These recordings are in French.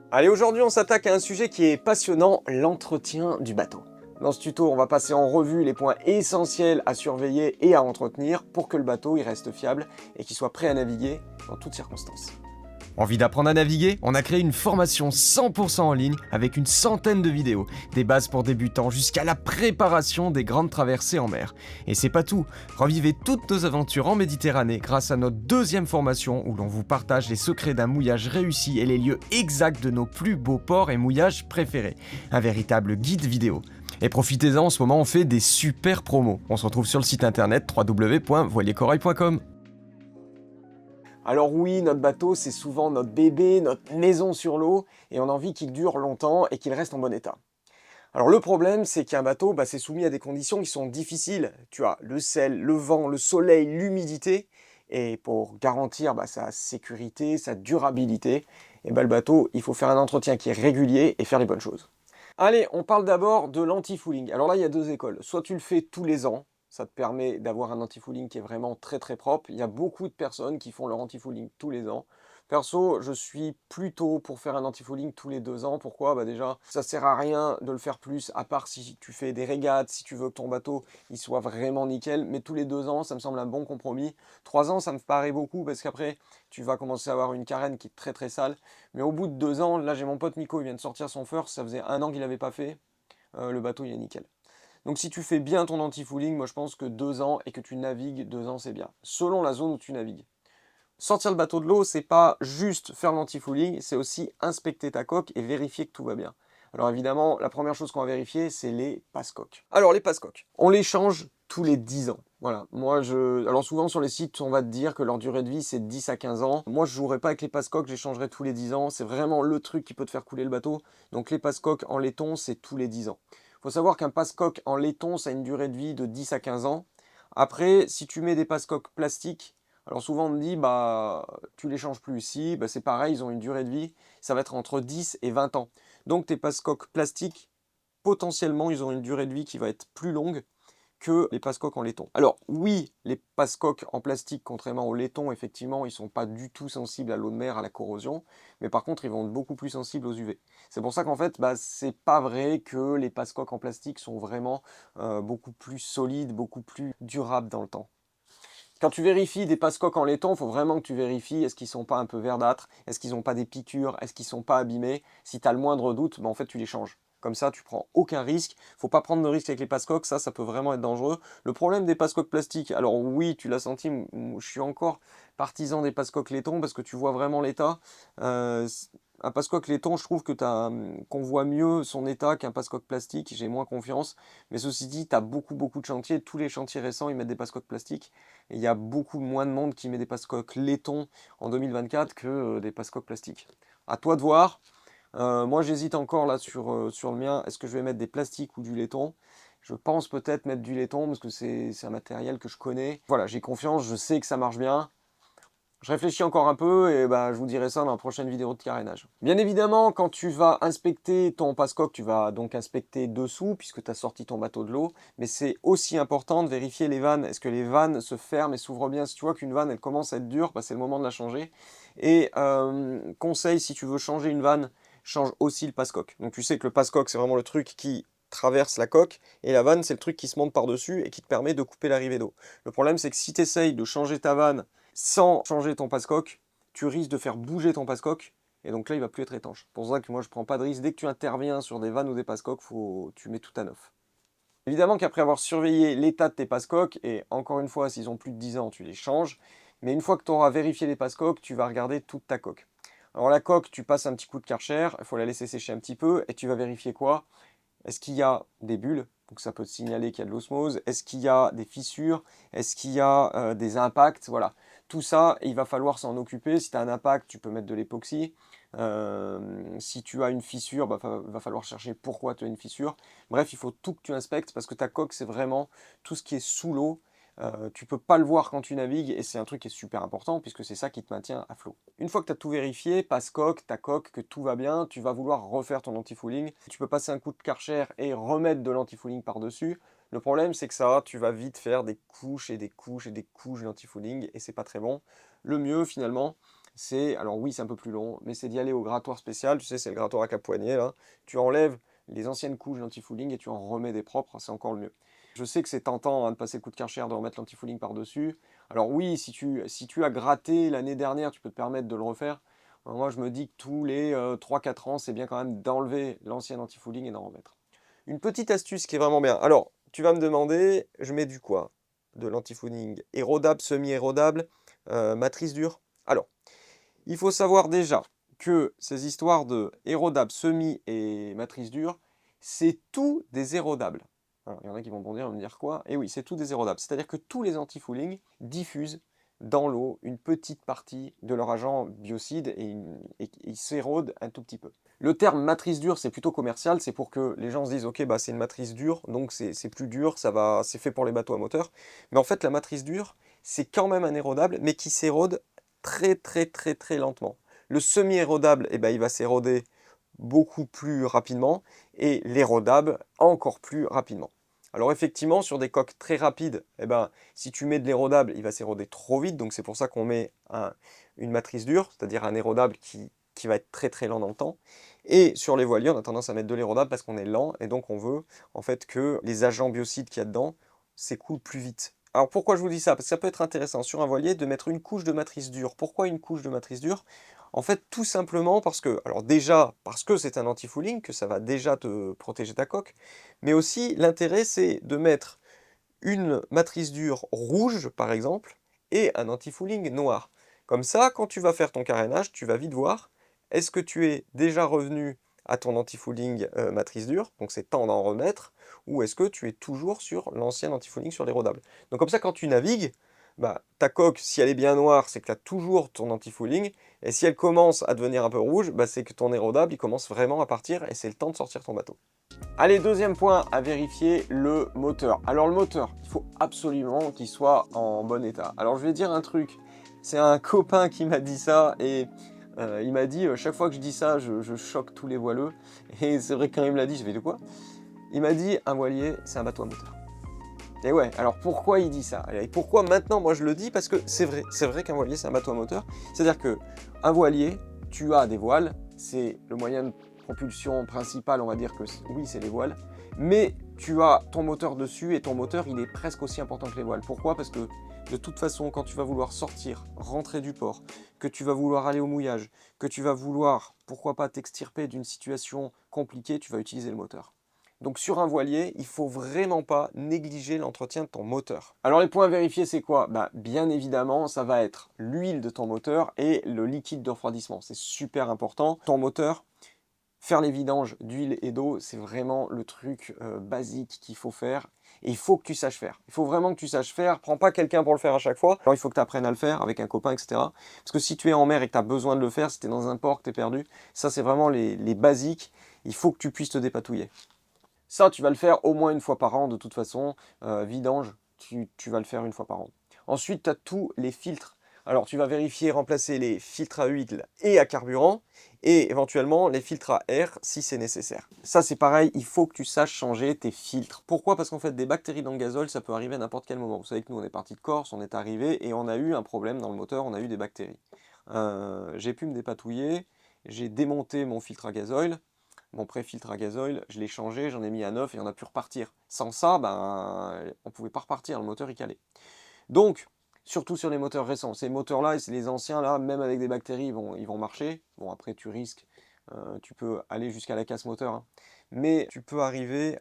Allez, aujourd'hui on s'attaque à un sujet qui est passionnant, l'entretien du bateau. Dans ce tuto, on va passer en revue les points essentiels à surveiller et à entretenir pour que le bateau il reste fiable et qu'il soit prêt à naviguer dans toutes circonstances. Envie d'apprendre à naviguer? On a créé une formation 100% en ligne avec une centaine de vidéos, des bases pour débutants jusqu'à la préparation des grandes traversées en mer. Et c'est pas tout, revivez toutes nos aventures en Méditerranée grâce à notre deuxième formation où l'on vous partage les secrets d'un mouillage réussi et les lieux exacts de nos plus beaux ports et mouillages préférés. Un véritable guide vidéo. Et profitez-en, en ce moment on fait des super promos. On se retrouve sur le site internet www.voiliercorail.com. Alors oui, notre bateau c'est souvent notre bébé, notre maison sur l'eau, et on a envie qu'il dure longtemps et qu'il reste en bon état. Alors le problème, c'est qu'un bateau, c'est soumis à des conditions qui sont difficiles. Tu as le sel, le vent, le soleil, l'humidité. Et pour garantir sa sécurité, sa durabilité, le bateau, il faut faire un entretien qui est régulier et faire les bonnes choses. Allez, on parle d'abord de l'anti-fouling. Alors là, il y a deux écoles. Soit tu le fais tous les ans, ça te permet d'avoir un anti-fouling qui est vraiment très très propre. Il y a beaucoup de personnes qui font leur anti-fouling tous les ans. Perso, je suis plutôt pour faire un anti-fouling tous les 2 ans. Pourquoi? Déjà, ça sert à rien de le faire plus, à part si tu fais des régates, si tu veux que ton bateau il soit vraiment nickel. Mais tous les 2 ans, ça me semble un bon compromis. 3 ans, ça me paraît beaucoup parce qu'après, tu vas commencer à avoir une carène qui est très très sale. Mais au bout de 2 ans, là j'ai mon pote Nico, il vient de sortir son first, ça faisait 1 an qu'il n'avait pas fait. Le bateau il est nickel. Donc si tu fais bien ton anti-fouling, moi je pense que 2 ans et que tu navigues, 2 ans c'est bien. Selon la zone où tu navigues. Sortir le bateau de l'eau, c'est pas juste faire l'anti-fouling, c'est aussi inspecter ta coque et vérifier que tout va bien. Alors évidemment, la première chose qu'on va vérifier, c'est les passe-coques. Alors les passe-coques, on les change tous les 10 ans. Voilà, alors souvent sur les sites, on va te dire que leur durée de vie, c'est 10 à 15 ans. Moi, je jouerai pas avec les passe-coques, je les changerai tous les 10 ans. C'est vraiment le truc qui peut te faire couler le bateau. Donc les passe-coques en laiton, c'est tous les 10 ans. Il faut savoir qu'un passe-coque en laiton, ça a une durée de vie de 10 à 15 ans. Après, si tu mets des passe-coques plastiques, alors souvent on me dit, tu les changes plus ici, c'est pareil, ils ont une durée de vie, ça va être entre 10 et 20 ans. Donc tes passe-coques plastiques, potentiellement, ils ont une durée de vie qui va être plus longue que les passe-coques en laiton. Alors oui, les passe-coques en plastique, contrairement au laiton, effectivement, ils ne sont pas du tout sensibles à l'eau de mer, à la corrosion, mais par contre, ils vont être beaucoup plus sensibles aux UV. C'est pour ça qu'en fait, c'est pas vrai que les passe-coques en plastique sont vraiment beaucoup plus solides, beaucoup plus durables dans le temps. Quand tu vérifies des passe-coques en laiton, il faut vraiment que tu vérifies est-ce qu'ils ne sont pas un peu verdâtres, est-ce qu'ils n'ont pas des piqûres, est-ce qu'ils ne sont pas abîmés. Si tu as le moindre doute, en fait tu les changes. Comme ça, tu prends aucun risque. Il ne faut pas prendre de risque avec les passe-coques, ça peut vraiment être dangereux. Le problème des passe-coques plastiques, alors oui, tu l'as senti, je suis encore partisan des passe-coques laiton parce que tu vois vraiment l'état. Un passe-coque laiton, je trouve qu'on voit mieux son état qu'un passe-coque plastique, j'ai moins confiance. Mais ceci dit, tu as beaucoup de chantiers. Tous les chantiers récents, ils mettent des passe-coques plastiques. Et il y a beaucoup moins de monde qui met des passe-coques laiton en 2024 que des passe-coques plastiques. À toi de voir. Moi, j'hésite encore là sur le mien. Est-ce que je vais mettre des plastiques ou du laiton? Je pense peut-être mettre du laiton parce que c'est un matériel que je connais. Voilà, j'ai confiance, je sais que ça marche bien. Je réfléchis encore un peu et je vous dirai ça dans la prochaine vidéo de carénage. Bien évidemment, quand tu vas inspecter ton passe-coque, tu vas donc inspecter dessous puisque tu as sorti ton bateau de l'eau. Mais c'est aussi important de vérifier les vannes. Est-ce que les vannes se ferment et s'ouvrent bien? Si tu vois qu'une vanne elle commence à être dure, c'est le moment de la changer. Et conseil, si tu veux changer une vanne, change aussi le passe-coque. Donc tu sais que le passe-coque c'est vraiment le truc qui traverse la coque et la vanne c'est le truc qui se monte par-dessus et qui te permet de couper l'arrivée d'eau. Le problème c'est que si tu essayes de changer ta vanne sans changer ton passe-coque, tu risques de faire bouger ton passe-coque et donc là il va plus être étanche. C'est pour ça que moi je prends pas de risque. Dès que tu interviens sur des vannes ou des passe-coques, tu mets tout à neuf. Évidemment qu'après avoir surveillé l'état de tes passe-coques, et encore une fois s'ils ont plus de 10 ans tu les changes, mais une fois que tu auras vérifié les passe-coques, tu vas regarder toute ta coque. Alors la coque, tu passes un petit coup de Karcher, il faut la laisser sécher un petit peu et tu vas vérifier quoi? Est-ce qu'il y a des bulles? Donc ça peut te signaler qu'il y a de l'osmose. Est-ce qu'il y a des fissures? Est-ce qu'il y a des impacts? Voilà. Tout ça, il va falloir s'en occuper. Si tu as un impact, tu peux mettre de l'époxy. Si tu as une fissure, va falloir chercher pourquoi tu as une fissure. Bref, il faut tout que tu inspectes parce que ta coque, c'est vraiment tout ce qui est sous l'eau. Tu peux pas le voir quand tu navigues et c'est un truc qui est super important puisque c'est ça qui te maintient à flot. Une fois que tu as tout vérifié, passe-coque, ta coque, que tout va bien, tu vas vouloir refaire ton anti-fouling. Tu peux passer un coup de Karcher et remettre de l'anti-fouling par-dessus. Le problème c'est que ça, tu vas vite faire des couches et des couches et des couches d'anti-fouling et c'est pas très bon. Le mieux finalement, alors oui, c'est un peu plus long, mais c'est d'y aller au grattoir spécial, tu sais, c'est le grattoir à cap-poignée, là. Tu enlèves les anciennes couches d'antifouling et tu en remets des propres, c'est encore le mieux. Je sais que c'est tentant hein, de passer le coup de Karcher, de remettre l'antifouling par-dessus. Alors oui, si tu as gratté l'année dernière, tu peux te permettre de le refaire. Moi, je me dis que tous les 3-4 ans, c'est bien quand même d'enlever l'ancien antifouling et d'en remettre. Une petite astuce qui est vraiment bien. Alors, tu vas me demander, je mets du quoi? De l'antifouling érodable, semi-érodable, matrice dure. Alors, il faut savoir déjà que ces histoires de érodable, semi et matrice dure, c'est tout des érodables. Alors, il y en a qui vont bondir et me dire quoi? Et oui, c'est tout des érodables. C'est-à-dire que tous les antifouling diffusent dans l'eau une petite partie de leur agent biocide et ils s'érodent un tout petit peu. Le terme matrice dure, c'est plutôt commercial, c'est pour que les gens se disent ok, bah, c'est une matrice dure, donc c'est plus dur, c'est fait pour les bateaux à moteur. Mais en fait, la matrice dure, c'est quand même un érodable, mais qui s'érode très très très très lentement. Le semi-érodable, eh ben, il va s'éroder beaucoup plus rapidement et l'érodable encore plus rapidement. Alors effectivement, sur des coques très rapides, eh ben, si tu mets de l'érodable, il va s'éroder trop vite, donc c'est pour ça qu'on met une matrice dure, c'est-à-dire un érodable qui va être très très lent dans le temps. Et sur les voiliers, on a tendance à mettre de l'érodable parce qu'on est lent et donc on veut en fait que les agents biocides qu'il y a dedans s'écoulent plus vite. Alors pourquoi je vous dis ça? Parce que ça peut être intéressant sur un voilier de mettre une couche de matrice dure. Pourquoi une couche de matrice dure? En fait, tout simplement parce que, alors déjà, parce que c'est un anti-fouling, que ça va déjà te protéger ta coque, mais aussi l'intérêt c'est de mettre une matrice dure rouge, par exemple, et un anti-fouling noir. Comme ça, quand tu vas faire ton carénage, tu vas vite voir, est-ce que tu es déjà revenu à ton anti-fouling matrice dure, donc c'est temps d'en remettre, ou est-ce que tu es toujours sur l'ancien anti-fouling sur l'érodable. Donc comme ça, quand tu navigues, bah, ta coque, si elle est bien noire, c'est que tu as toujours ton anti-fouling, et si elle commence à devenir un peu rouge, bah, c'est que ton érodable, il commence vraiment à partir, et c'est le temps de sortir ton bateau. Allez, deuxième point à vérifier, le moteur. Alors le moteur, il faut absolument qu'il soit en bon état. Alors je vais dire un truc, c'est un copain qui m'a dit ça et il m'a dit chaque fois que je dis ça, je choque tous les voileux. Et c'est vrai que quand il me l'a dit, je vais de quoi? Il m'a dit un voilier, c'est un bateau à moteur. Et ouais, alors pourquoi il dit ça? Et pourquoi maintenant moi je le dis? Parce que c'est vrai qu'un voilier c'est un bateau à moteur. C'est-à-dire que un voilier, tu as des voiles, c'est le moyen de propulsion principale, on va dire que oui c'est les voiles, mais tu as ton moteur dessus et ton moteur il est presque aussi important que les voiles. Pourquoi? Parce que de toute façon quand tu vas vouloir sortir, rentrer du port, que tu vas vouloir aller au mouillage, que tu vas vouloir, pourquoi pas t'extirper d'une situation compliquée, tu vas utiliser le moteur. Donc sur un voilier, il ne faut vraiment pas négliger l'entretien de ton moteur. Alors les points à vérifier, c'est quoi? Bah, bien évidemment, ça va être l'huile de ton moteur et le liquide de refroidissement. C'est super important. Ton moteur, faire les vidanges d'huile et d'eau, c'est vraiment le truc basique qu'il faut faire. Et il faut que tu saches faire. Il faut vraiment que tu saches faire. Prends pas quelqu'un pour le faire à chaque fois. Alors il faut que tu apprennes à le faire avec un copain, etc. Parce que si tu es en mer et que tu as besoin de le faire, si tu es dans un port, que tu es perdu, ça c'est vraiment les basiques. Il faut que tu puisses te dépatouiller. Ça, tu vas le faire au moins une fois par an de toute façon. Vidange, tu vas le faire une fois par an. Ensuite, tu as tous les filtres. Alors, tu vas vérifier, remplacer les filtres à huile et à carburant et éventuellement les filtres à air si c'est nécessaire. Ça, c'est pareil, il faut que tu saches changer tes filtres. Pourquoi? Parce qu'en fait, des bactéries dans le gazole, ça peut arriver à n'importe quel moment. Vous savez que nous, on est parti de Corse, on est arrivé et on a eu un problème dans le moteur, on a eu des bactéries. J'ai pu me dépatouiller, j'ai démonté mon filtre à gazoil. Mon pré-filtre à gazoil, je l'ai changé, j'en ai mis un neuf et on a pu repartir. Sans ça, ben, on ne pouvait pas repartir, le moteur il calait. Donc, surtout sur les moteurs récents, ces moteurs-là et les anciens, là, même avec des bactéries, ils vont marcher. Bon, après, tu risques, tu peux aller jusqu'à la casse moteur, hein. Mais tu peux arriver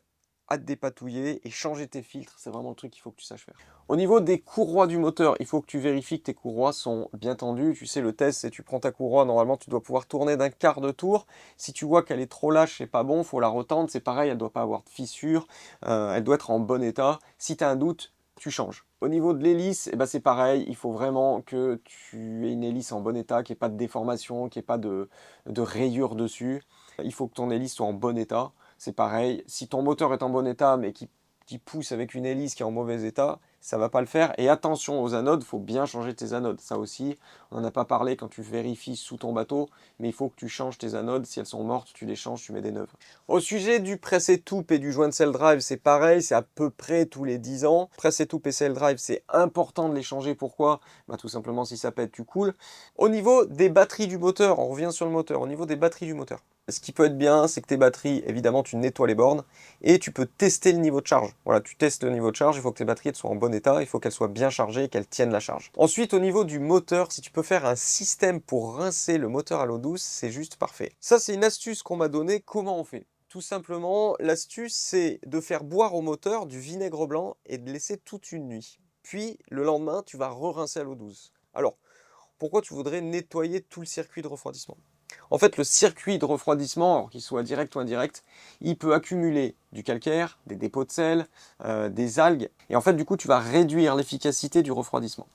à te dépatouiller et changer tes filtres, c'est vraiment le truc qu'il faut que tu saches faire. Au niveau des courroies du moteur, il faut que tu vérifies que tes courroies sont bien tendues. Tu sais, le test, c'est tu prends ta courroie, normalement tu dois pouvoir tourner d'un quart de tour. Si tu vois qu'elle est trop lâche, c'est pas bon, il faut la retendre. C'est pareil, elle ne doit pas avoir de fissure, elle doit être en bon état. Si tu as un doute, tu changes. Au niveau de l'hélice, eh ben c'est pareil, il faut vraiment que tu aies une hélice en bon état, qu'il n'y ait pas de déformation, qu'il n'y ait pas de rayures dessus. Il faut que ton hélice soit en bon état. C'est pareil, si ton moteur est en bon état mais qui pousse avec une hélice qui est en mauvais état, ça va pas le faire. Et attention aux anodes, il faut bien changer tes anodes. Ça aussi, on n'en a pas parlé quand tu vérifies sous ton bateau, mais il faut que tu changes tes anodes. Si elles sont mortes, tu les changes, tu mets des neuves. Au sujet du press et toupe et du joint de sail drive, c'est pareil, c'est à peu près tous les 10 ans. Press et toupe et sail drive, c'est important de les changer. Pourquoi? Bah, tout simplement, si ça pète, tu coules. Au niveau des batteries du moteur, on revient sur le moteur. Au niveau des batteries du moteur, ce qui peut être bien, c'est que tes batteries, évidemment, tu nettoies les bornes et tu peux tester le niveau de charge. Voilà, tu testes le niveau de charge, il faut que tes batteries soient en bon état, il faut qu'elles soient bien chargées et qu'elles tiennent la charge. Ensuite, au niveau du moteur, si tu peux faire un système pour rincer le moteur à l'eau douce, c'est juste parfait. Ça, c'est une astuce qu'on m'a donnée. Comment on fait? Tout simplement, l'astuce, c'est de faire boire au moteur du vinaigre blanc et de laisser toute une nuit. Puis, le lendemain, tu vas re-rincer à l'eau douce. Alors, pourquoi tu voudrais nettoyer tout le circuit de refroidissement? En fait, le circuit de refroidissement, alors qu'il soit direct ou indirect, il peut accumuler du calcaire, des dépôts de sel, des algues. Et en fait, du coup, tu vas réduire l'efficacité du refroidissement.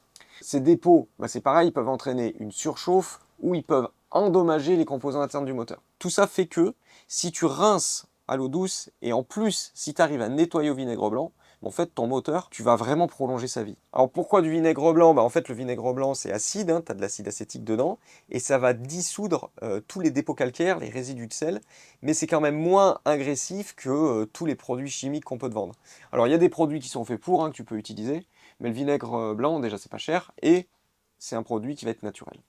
Ces dépôts, bah, c'est pareil, ils peuvent entraîner une surchauffe ou ils peuvent endommager les composants internes du moteur. Tout ça fait que si tu rinces à l'eau douce et en plus, si tu arrives à nettoyer au vinaigre blanc, en fait, ton moteur, tu vas vraiment prolonger sa vie. Alors pourquoi du vinaigre blanc? Bah, en fait, le vinaigre blanc, c'est acide, hein, tu as de l'acide acétique dedans, et ça va dissoudre tous les dépôts calcaires, les résidus de sel, mais c'est quand même moins agressif que tous les produits chimiques qu'on peut te vendre. Alors il y a des produits qui sont faits pour, hein, que tu peux utiliser, mais le vinaigre blanc, déjà, c'est pas cher, et c'est un produit qui va être naturel.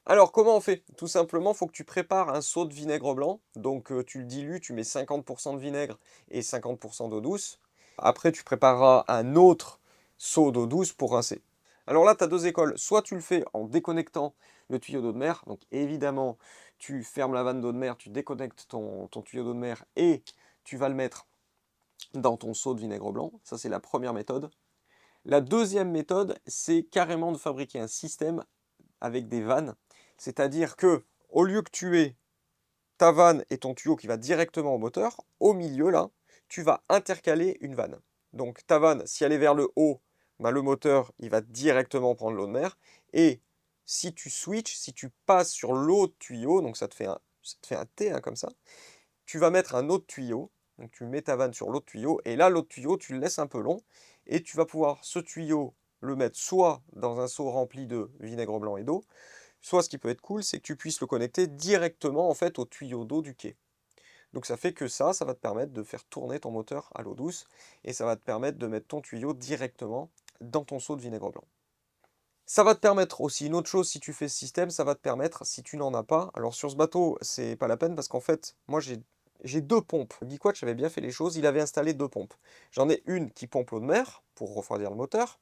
Alors, comment on fait? Tout simplement, il faut que tu prépares un seau de vinaigre blanc. Donc, tu le dilues, tu mets 50% de vinaigre et 50% d'eau douce. Après, tu prépareras un autre seau d'eau douce pour rincer. Alors là, tu as deux écoles. Soit tu le fais en déconnectant le tuyau d'eau de mer. Donc, évidemment, tu fermes la vanne d'eau de mer, tu déconnectes ton tuyau d'eau de mer et tu vas le mettre dans ton seau de vinaigre blanc. Ça, c'est la première méthode. La deuxième méthode, c'est carrément de fabriquer un système avec des vannes. C'est-à-dire que, au lieu que tu aies ta vanne et ton tuyau qui va directement au moteur, au milieu, là, tu vas intercaler une vanne. Donc ta vanne, si elle est vers le haut, bah, le moteur, il va directement prendre l'eau de mer. Et si tu switches, si tu passes sur l'autre tuyau, donc ça te fait un T, hein, comme ça, tu vas mettre un autre tuyau. Donc tu mets ta vanne sur l'autre tuyau. Et là, l'autre tuyau, tu le laisses un peu long. Et tu vas pouvoir, ce tuyau, le mettre soit dans un seau rempli de vinaigre blanc et d'eau, soit ce qui peut être cool, c'est que tu puisses le connecter directement en fait au tuyau d'eau du quai. Donc ça fait que ça va te permettre de faire tourner ton moteur à l'eau douce et ça va te permettre de mettre ton tuyau directement dans ton seau de vinaigre blanc. Ça va te permettre aussi une autre chose si tu fais ce système, ça va te permettre, si tu n'en as pas, alors sur ce bateau, c'est pas la peine parce qu'en fait, moi j'ai deux pompes. Geekwatch avait bien fait les choses, il avait installé deux pompes. J'en ai une qui pompe l'eau de mer pour refroidir le moteur.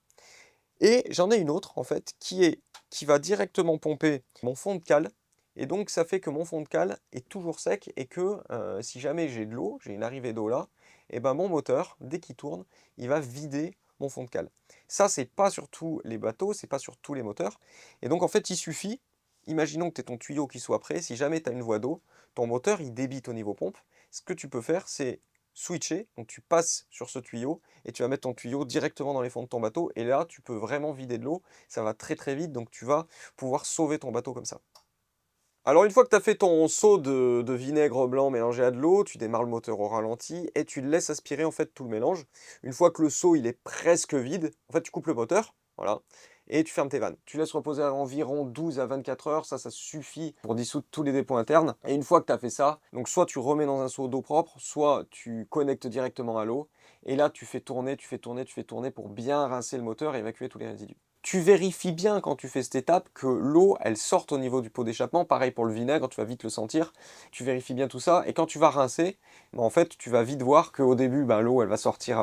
Et j'en ai une autre, en fait, qui va directement pomper mon fond de cale. Et donc, ça fait que mon fond de cale est toujours sec et que si jamais j'ai de l'eau, j'ai une arrivée d'eau là, et ben mon moteur, dès qu'il tourne, il va vider mon fond de cale. Ça, c'est pas sur tous les bateaux, c'est pas sur tous les moteurs. Et donc, en fait, il suffit, imaginons que tu aies ton tuyau qui soit prêt, si jamais tu as une voie d'eau, ton moteur, il débite au niveau pompe. Ce que tu peux faire, c'est switcher, donc tu passes sur ce tuyau et tu vas mettre ton tuyau directement dans les fonds de ton bateau et là tu peux vraiment vider de l'eau, ça va très très vite donc tu vas pouvoir sauver ton bateau comme ça. Alors une fois que tu as fait ton seau de vinaigre blanc mélangé à de l'eau, tu démarres le moteur au ralenti et tu laisses aspirer en fait tout le mélange. Une fois que le seau il est presque vide, en fait tu coupes le moteur, voilà, et tu fermes tes vannes. Tu laisses reposer à environ 12 à 24 heures, ça suffit pour dissoudre tous les dépôts internes. Et une fois que tu as fait ça, donc soit tu remets dans un seau d'eau propre, soit tu connectes directement à l'eau, et là tu fais tourner, tu fais tourner, tu fais tourner pour bien rincer le moteur et évacuer tous les résidus. Tu vérifies bien quand tu fais cette étape que l'eau, elle sorte au niveau du pot d'échappement. Pareil pour le vinaigre, tu vas vite le sentir. Tu vérifies bien tout ça. Et quand tu vas rincer, bah, en fait, tu vas vite voir qu'au début, bah, l'eau, elle va sortir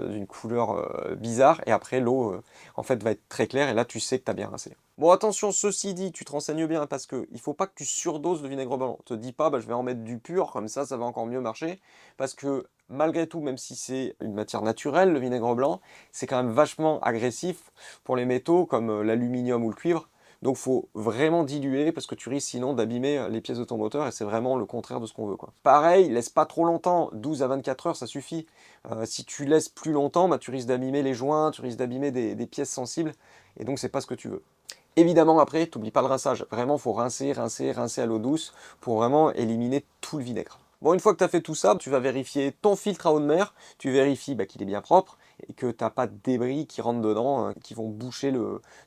d'une couleur bizarre. Et après, l'eau, en fait, va être très claire. Et là, tu sais que tu as bien rincé. Bon, attention, ceci dit, tu te renseignes bien parce qu'il ne faut pas que tu surdoses de vinaigre blanc. Ne te dis pas, bah, je vais en mettre du pur, comme ça va encore mieux marcher. Parce que malgré tout, même si c'est une matière naturelle, le vinaigre blanc, c'est quand même vachement agressif pour les métaux comme l'aluminium ou le cuivre. Donc il faut vraiment diluer parce que tu risques sinon d'abîmer les pièces de ton moteur et c'est vraiment le contraire de ce qu'on veut, quoi. Pareil, laisse pas trop longtemps, 12 à 24 heures ça suffit. Si tu laisses plus longtemps, bah, tu risques d'abîmer les joints, tu risques d'abîmer des pièces sensibles et donc c'est pas ce que tu veux. Évidemment après, t'oublies pas le rinçage. Vraiment, il faut rincer, rincer, rincer à l'eau douce pour vraiment éliminer tout le vinaigre. Bon, une fois que tu as fait tout ça, tu vas vérifier ton filtre à eau de mer, tu vérifies qu'il est bien propre, et que tu n'as pas de débris qui rentrent dedans, qui vont boucher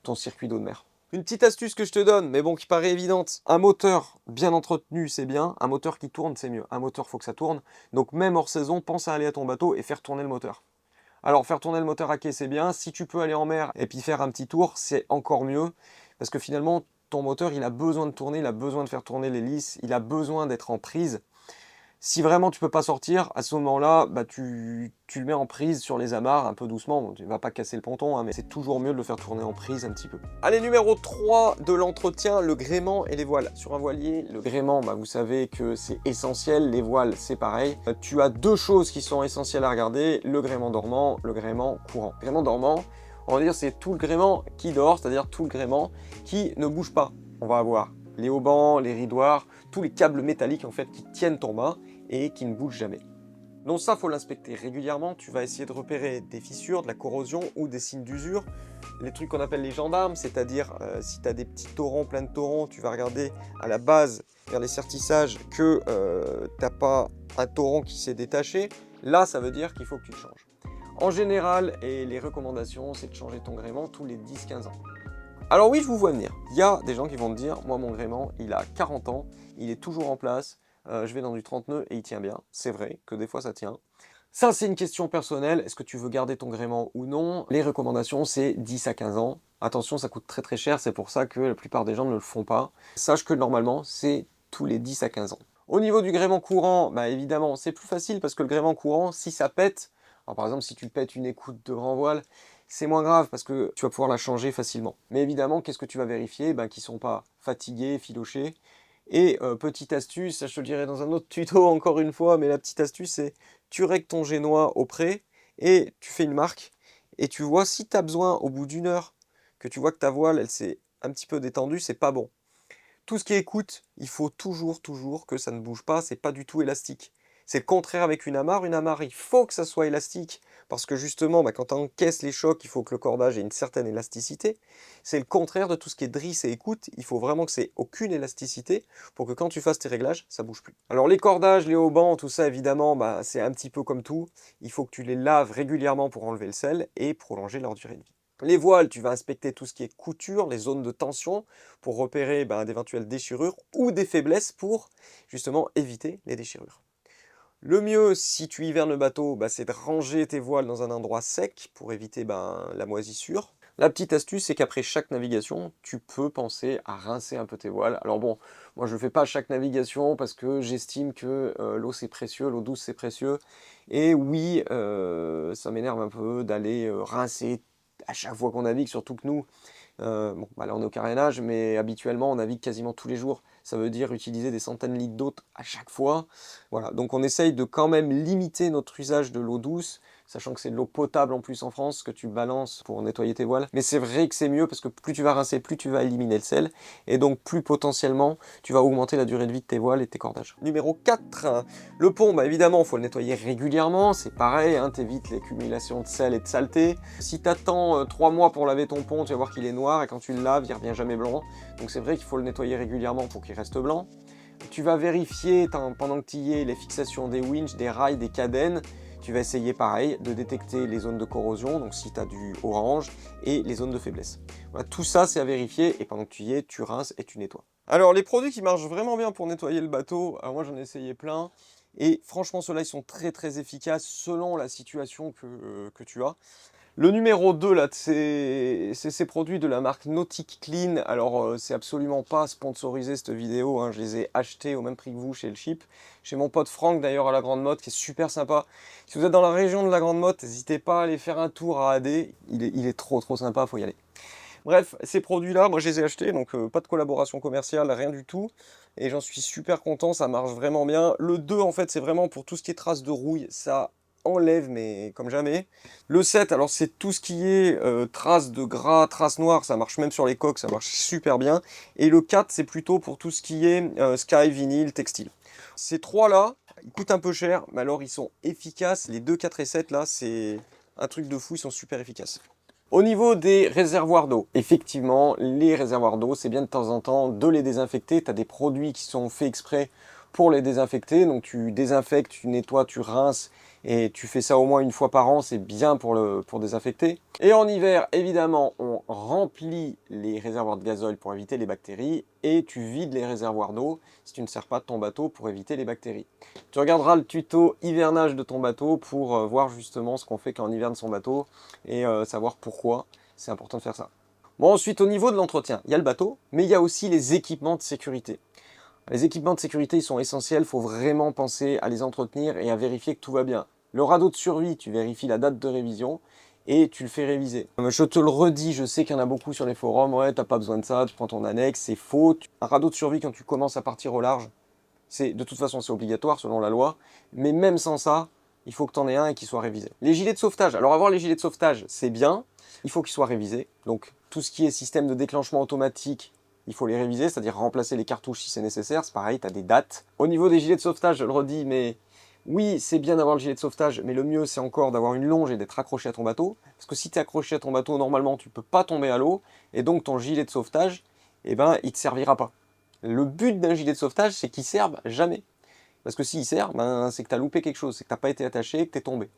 ton circuit d'eau de mer. Une petite astuce que je te donne, mais bon, qui paraît évidente. Un moteur bien entretenu, c'est bien. Un moteur qui tourne, c'est mieux. Un moteur, faut que ça tourne. Donc même hors saison, pense à aller à ton bateau et faire tourner le moteur. Alors faire tourner le moteur à quai, c'est bien. Si tu peux aller en mer et puis faire un petit tour, c'est encore mieux. Parce que finalement, ton moteur, il a besoin de tourner, il a besoin de faire tourner l'hélice, il a besoin d'être en prise. Si vraiment tu peux pas sortir, à ce moment-là, bah tu le mets en prise sur les amarres un peu doucement. Bon, tu vas pas casser le ponton, hein, mais c'est toujours mieux de le faire tourner en prise un petit peu. Allez, numéro 3 de l'entretien, le gréement et les voiles. Sur un voilier, le gréement, bah, vous savez que c'est essentiel. Les voiles, c'est pareil. Tu as deux choses qui sont essentielles à regarder, le gréement dormant, le gréement courant. Le gréement dormant, on va dire c'est tout le gréement qui dort, c'est-à-dire tout le gréement qui ne bouge pas. On va avoir les haubans, les ridoirs, tous les câbles métalliques en fait qui tiennent ton mât et qui ne bougent jamais. Donc ça, faut l'inspecter régulièrement. Tu vas essayer de repérer des fissures, de la corrosion ou des signes d'usure. Les trucs qu'on appelle les gendarmes, c'est-à-dire si tu as des petits torrents, plein de torrents, tu vas regarder à la base, vers les sertissages, que tu n'as pas un torrent qui s'est détaché. Là, ça veut dire qu'il faut que tu le changes. En général, et les recommandations, c'est de changer ton gréement tous les 10-15 ans. Alors oui, je vous vois venir. Il y a des gens qui vont me dire, moi mon gréement, il a 40 ans, il est toujours en place, je vais dans du 30 nœuds et il tient bien. C'est vrai que des fois ça tient. Ça, c'est une question personnelle. Est-ce que tu veux garder ton gréement ou non? Les recommandations, c'est 10 à 15 ans. Attention, ça coûte très très cher, c'est pour ça que la plupart des gens ne le font pas. Sache que normalement, c'est tous les 10 à 15 ans. Au niveau du gréement courant, bah évidemment, c'est plus facile parce que le gréement courant, si ça pète, alors par exemple, si tu pètes une écoute de grand voile, c'est moins grave parce que tu vas pouvoir la changer facilement. Mais évidemment, qu'est-ce que tu vas vérifier? Ben, qu'ils ne sont pas fatigués, filochés. Et petite astuce, ça je te le dirai dans un autre tuto encore une fois, mais la petite astuce c'est tu règles ton génois au près et tu fais une marque et tu vois si tu as besoin au bout d'une heure que tu vois que ta voile elle s'est un petit peu détendue, c'est pas bon. Tout ce qui est écoute, il faut toujours que ça ne bouge pas, c'est pas du tout élastique. C'est le contraire avec une amarre. Une amarre, il faut que ça soit élastique, parce que justement, bah, quand tu encaisses les chocs, il faut que le cordage ait une certaine élasticité. C'est le contraire de tout ce qui est drisse et écoute. Il faut vraiment que c'est aucune élasticité, pour que quand tu fasses tes réglages, ça bouge plus. Alors les cordages, les haubans, tout ça, évidemment, bah, c'est un petit peu comme tout. Il faut que tu les laves régulièrement pour enlever le sel et prolonger leur durée de vie. Les voiles, tu vas inspecter tout ce qui est couture, les zones de tension, pour repérer d'éventuelles déchirures ou des faiblesses pour justement éviter les déchirures. Le mieux, si tu hivernes le bateau, c'est de ranger tes voiles dans un endroit sec pour éviter la moisissure. La petite astuce, c'est qu'après chaque navigation, tu peux penser à rincer un peu tes voiles. Alors bon, moi je ne le fais pas à chaque navigation parce que j'estime que l'eau c'est précieux, l'eau douce c'est précieux. Et oui, ça m'énerve un peu d'aller rincer à chaque fois qu'on navigue, surtout que nous, bon, là on est au carénage, mais habituellement on navigue quasiment tous les jours. Ça veut dire utiliser des centaines de litres d'eau à chaque fois. Voilà, donc on essaye de quand même limiter notre usage de l'eau douce, sachant que c'est de l'eau potable en plus en France que tu balances pour nettoyer tes voiles. Mais c'est vrai que c'est mieux parce que plus tu vas rincer, plus tu vas éliminer le sel, et donc plus potentiellement tu vas augmenter la durée de vie de tes voiles et de tes cordages. Numéro 4, le pont, évidemment il faut le nettoyer régulièrement, c'est pareil, hein, t'évites l'accumulation de sel et de saleté. Si tu attends 3 mois pour laver ton pont, tu vas voir qu'il est noir, et quand tu le laves, il ne revient jamais blanc. Donc c'est vrai qu'il faut le nettoyer régulièrement pour qu'il reste blanc. Tu vas vérifier pendant que tu y es les fixations des winches, des rails, des cadènes. Tu vas essayer pareil de détecter les zones de corrosion, donc si tu as du orange, et les zones de faiblesse. Voilà, tout ça c'est à vérifier et pendant que tu y es, tu rinces et tu nettoies. Alors les produits qui marchent vraiment bien pour nettoyer le bateau, alors moi j'en ai essayé plein. Et franchement ceux-là ils sont très efficaces selon la situation que tu as. Le numéro 2, là, c'est ces produits de la marque Nautic Clean. Alors, c'est absolument pas sponsorisé cette vidéo, hein. Je les ai achetés au même prix que vous chez le Chip. Chez mon pote Franck, d'ailleurs, à la Grande Motte, qui est super sympa. Si vous êtes dans la région de la Grande Motte, n'hésitez pas à aller faire un tour à AD. Il est trop sympa, faut y aller. Bref, ces produits-là, moi je les ai achetés, donc pas de collaboration commerciale, rien du tout. Et j'en suis super content, ça marche vraiment bien. Le 2, en fait, c'est vraiment pour tout ce qui est traces de rouille. Ça enlève, mais comme jamais. Le 7, alors c'est tout ce qui est traces de gras, traces noires, ça marche même sur les coques, ça marche super bien. Et le 4, c'est plutôt pour tout ce qui est sky, vinyle, textile. Ces trois-là, ils coûtent un peu cher, mais alors ils sont efficaces. Les 2, 4 et 7, là, c'est un truc de fou, ils sont super efficaces. Au niveau des réservoirs d'eau, effectivement, les réservoirs d'eau, c'est bien de temps en temps de les désinfecter. Tu as des produits qui sont faits exprès pour les désinfecter. Donc tu désinfectes, tu nettoies, tu rinces et tu fais ça au moins une fois par an, c'est bien pour désinfecter. Et en hiver, évidemment, on remplit les réservoirs de gazole pour éviter les bactéries et tu vides les réservoirs d'eau si tu ne sers pas de ton bateau pour éviter les bactéries. Tu regarderas le tuto hivernage de ton bateau pour voir justement ce qu'on fait quand on hiverne son bateau et savoir pourquoi c'est important de faire ça. Bon, ensuite, au niveau de l'entretien, il y a le bateau, mais il y a aussi les équipements de sécurité. Les équipements de sécurité, ils sont essentiels, il faut vraiment penser à les entretenir et à vérifier que tout va bien. Le radeau de survie, tu vérifies la date de révision et tu le fais réviser. Je te le redis, je sais qu'il y en a beaucoup sur les forums, ouais, t'as pas besoin de ça, tu prends ton annexe, c'est faux. Un radeau de survie, quand tu commences à partir au large, de toute façon c'est obligatoire selon la loi, mais même sans ça, il faut que tu en aies un et qu'il soit révisé. Les gilets de sauvetage, alors avoir les gilets de sauvetage, c'est bien, il faut qu'ils soient révisés. Donc tout ce qui est système de déclenchement automatique, il faut les réviser, c'est-à-dire remplacer les cartouches si c'est nécessaire, c'est pareil, tu as des dates. Au niveau des gilets de sauvetage, je le redis, mais oui, c'est bien d'avoir le gilet de sauvetage, mais le mieux c'est encore d'avoir une longe et d'être accroché à ton bateau, parce que si tu es accroché à ton bateau, normalement tu ne peux pas tomber à l'eau, et donc ton gilet de sauvetage, eh ben, il ne te servira pas. Le but d'un gilet de sauvetage, c'est qu'il ne serve jamais. Parce que s'il sert, ben, c'est que tu as loupé quelque chose, c'est que tu n'as pas été attaché, que tu es tombé.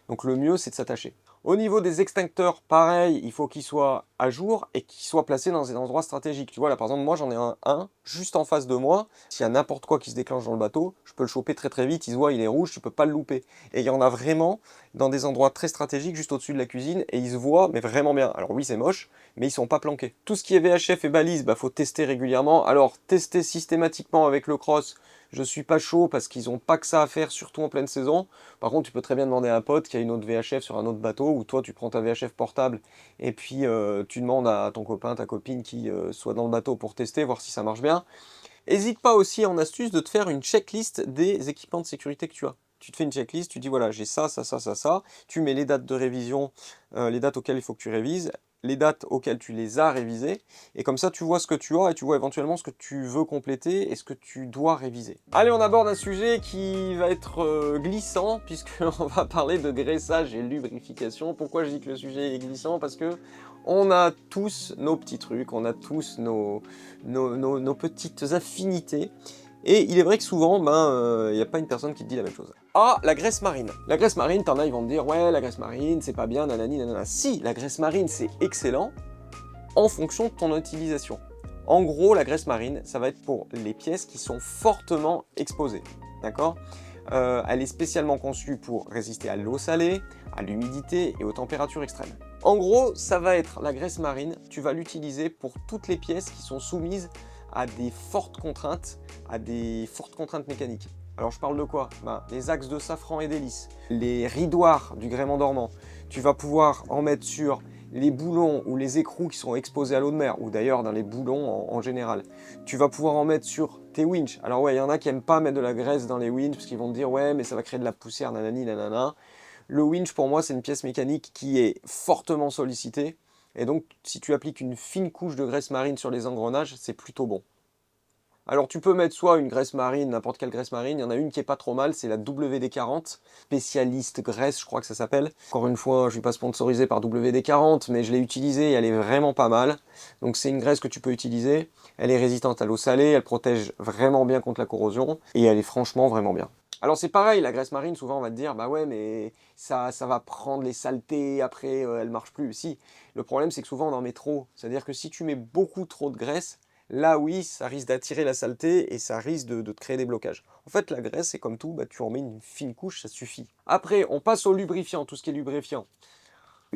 Donc le mieux, c'est de s'attacher. Au niveau des extincteurs, pareil, il faut qu'ils soient à jour et qu'ils soient placés dans des endroits stratégiques. Tu vois, là, par exemple, moi, j'en ai un juste en face de moi. S'il y a n'importe quoi qui se déclenche dans le bateau, je peux le choper très très vite. Il se voit, il est rouge, tu peux pas le louper. Et il y en a vraiment dans des endroits très stratégiques, juste au-dessus de la cuisine, et ils se voient, mais vraiment bien. Alors oui, c'est moche, mais ils sont pas planqués. Tout ce qui est VHF et balise, bah, faut tester régulièrement. Alors, tester systématiquement avec le cross, je suis pas chaud parce qu'ils n'ont pas que ça à faire, surtout en pleine saison. Par contre, tu peux très bien demander à un pote qui a une autre VHF sur un autre bateau, ou toi, tu prends ta VHF portable et puis tu demandes à ton copain, ta copine qui soit dans le bateau pour tester, voir si ça marche bien. N'hésite pas aussi en astuce de te faire une checklist des équipements de sécurité que tu as. Tu te fais une checklist, tu dis voilà, j'ai ça, ça, ça, ça, ça. Tu mets les dates de révision, les dates auxquelles il faut que tu révises, les dates auxquelles tu les as révisées. Et comme ça, tu vois ce que tu as et tu vois éventuellement ce que tu veux compléter et ce que tu dois réviser. Allez, on aborde un sujet qui va être glissant puisqu'on va parler de graissage et lubrification. Pourquoi je dis que le sujet est glissant? Parce que on a tous nos petits trucs, on a tous nos petites affinités. Et il est vrai que souvent, il n'y a pas une personne qui te dit la même chose. Ah, la graisse marine. La graisse marine, t'en as, ils vont te dire, ouais, la graisse marine, c'est pas bien, nanani, nanana. Si, la graisse marine, c'est excellent en fonction de ton utilisation. En gros, la graisse marine, ça va être pour les pièces qui sont fortement exposées. D'accord ? Elle est spécialement conçue pour résister à l'eau salée, à l'humidité et aux températures extrêmes. En gros, ça va être la graisse marine, tu vas l'utiliser pour toutes les pièces qui sont soumises à des fortes contraintes mécaniques. Alors je parle de quoi? Les axes de safran et d'hélice, les ridoirs du gréement dormant. Tu vas pouvoir en mettre sur les boulons ou les écrous qui sont exposés à l'eau de mer, ou d'ailleurs dans les boulons en général. Tu vas pouvoir en mettre sur tes winches. Alors ouais, il y en a qui n'aiment pas mettre de la graisse dans les winches, parce qu'ils vont te dire ouais, mais ça va créer de la poussière, nanani, nanana. Le winch, pour moi, c'est une pièce mécanique qui est fortement sollicitée. Et donc, si tu appliques une fine couche de graisse marine sur les engrenages, c'est plutôt bon. Alors tu peux mettre soit une graisse marine, n'importe quelle graisse marine, il y en a une qui est pas trop mal, c'est la WD-40, spécialiste graisse je crois que ça s'appelle. Encore une fois, je ne suis pas sponsorisé par WD-40, mais je l'ai utilisée et elle est vraiment pas mal. Donc c'est une graisse que tu peux utiliser, elle est résistante à l'eau salée, elle protège vraiment bien contre la corrosion, et elle est franchement vraiment bien. Alors c'est pareil, la graisse marine, souvent on va te dire, bah ouais, mais ça va prendre les saletés, après elle marche plus. Si, le problème c'est que souvent on en met trop, c'est-à-dire que si tu mets beaucoup trop de graisse, là oui, ça risque d'attirer la saleté et ça risque de te créer des blocages. En fait, la graisse, c'est comme tout, tu en mets une fine couche, ça suffit. Après, on passe au lubrifiant, tout ce qui est lubrifiant.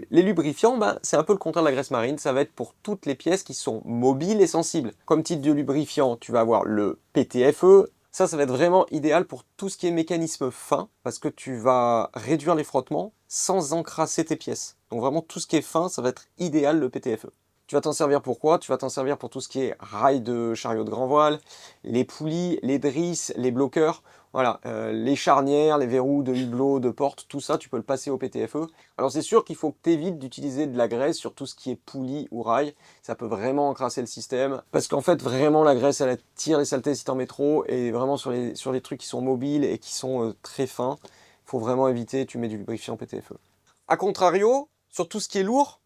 Les lubrifiants, c'est un peu le contraire de la graisse marine, ça va être pour toutes les pièces qui sont mobiles et sensibles. Comme type de lubrifiant, tu vas avoir le PTFE. Ça va être vraiment idéal pour tout ce qui est mécanisme fin, parce que tu vas réduire les frottements sans encrasser tes pièces. Donc vraiment, tout ce qui est fin, ça va être idéal le PTFE. Tu vas t'en servir pour quoi? Tu vas t'en servir pour tout ce qui est rail de chariot de grand voile, les poulies, les drisses, les bloqueurs, voilà, les charnières, les verrous de hublot, de porte, tout ça, tu peux le passer au PTFE. Alors c'est sûr qu'il faut que tu évites d'utiliser de la graisse sur tout ce qui est poulie ou rail, ça peut vraiment encrasser le système, parce qu'en fait, vraiment, la graisse, elle attire les saletés si tu en mets trop, et vraiment sur les trucs qui sont mobiles et qui sont très fins, il faut vraiment éviter, tu mets du lubrifiant PTFE. A contrario, sur tout ce qui est lourd,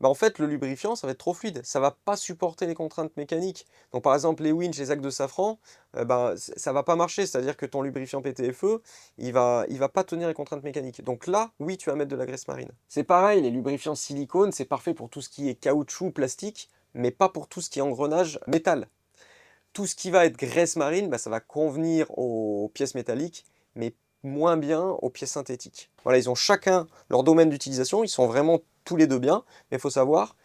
Bah en fait, le lubrifiant, ça va être trop fluide, ça va pas supporter les contraintes mécaniques. Donc par exemple, les winches, les sacs de safran, ça va pas marcher, c'est-à-dire que ton lubrifiant PTFE, il va pas tenir les contraintes mécaniques. Donc là, oui, tu vas mettre de la graisse marine. C'est pareil, les lubrifiants silicone, c'est parfait pour tout ce qui est caoutchouc, plastique, mais pas pour tout ce qui est engrenage métal. Tout ce qui va être graisse marine, ça va convenir aux pièces métalliques, mais moins bien aux pièces synthétiques. Voilà, ils ont chacun leur domaine d'utilisation, ils sont vraiment tous les deux bien, mais il faut savoir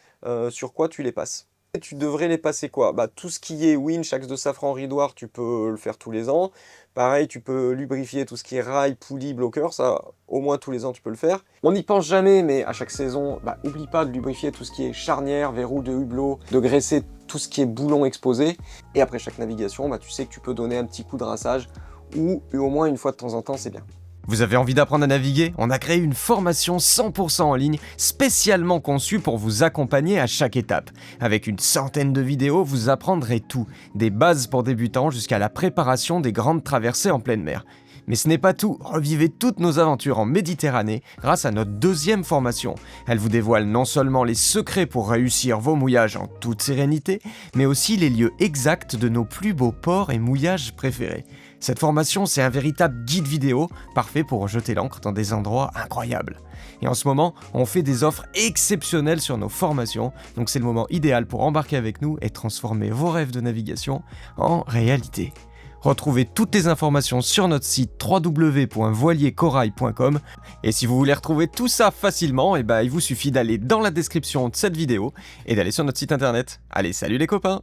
sur quoi tu les passes. Et tu devrais les passer quoi? Tout ce qui est winch, axe de safran, ridoir, tu peux le faire tous les ans. Pareil, tu peux lubrifier tout ce qui est rail, poulie, bloqueur, ça au moins tous les ans tu peux le faire. On n'y pense jamais, mais à chaque saison, oublie pas de lubrifier tout ce qui est charnière, verrou de hublot, de graisser tout ce qui est boulon exposé. Et après chaque navigation, tu sais que tu peux donner un petit coup de rinçage, ou au moins une fois de temps en temps, c'est bien. Vous avez envie d'apprendre à naviguer? On a créé une formation 100% en ligne, spécialement conçue pour vous accompagner à chaque étape. Avec une centaine de vidéos, vous apprendrez tout, des bases pour débutants jusqu'à la préparation des grandes traversées en pleine mer. Mais ce n'est pas tout, revivez toutes nos aventures en Méditerranée grâce à notre deuxième formation. Elle vous dévoile non seulement les secrets pour réussir vos mouillages en toute sérénité, mais aussi les lieux exacts de nos plus beaux ports et mouillages préférés. Cette formation, c'est un véritable guide vidéo, parfait pour jeter l'ancre dans des endroits incroyables. Et en ce moment, on fait des offres exceptionnelles sur nos formations, donc c'est le moment idéal pour embarquer avec nous et transformer vos rêves de navigation en réalité. Retrouvez toutes les informations sur notre site www.voiliercorail.com et si vous voulez retrouver tout ça facilement, il vous suffit d'aller dans la description de cette vidéo et d'aller sur notre site internet. Allez, salut les copains!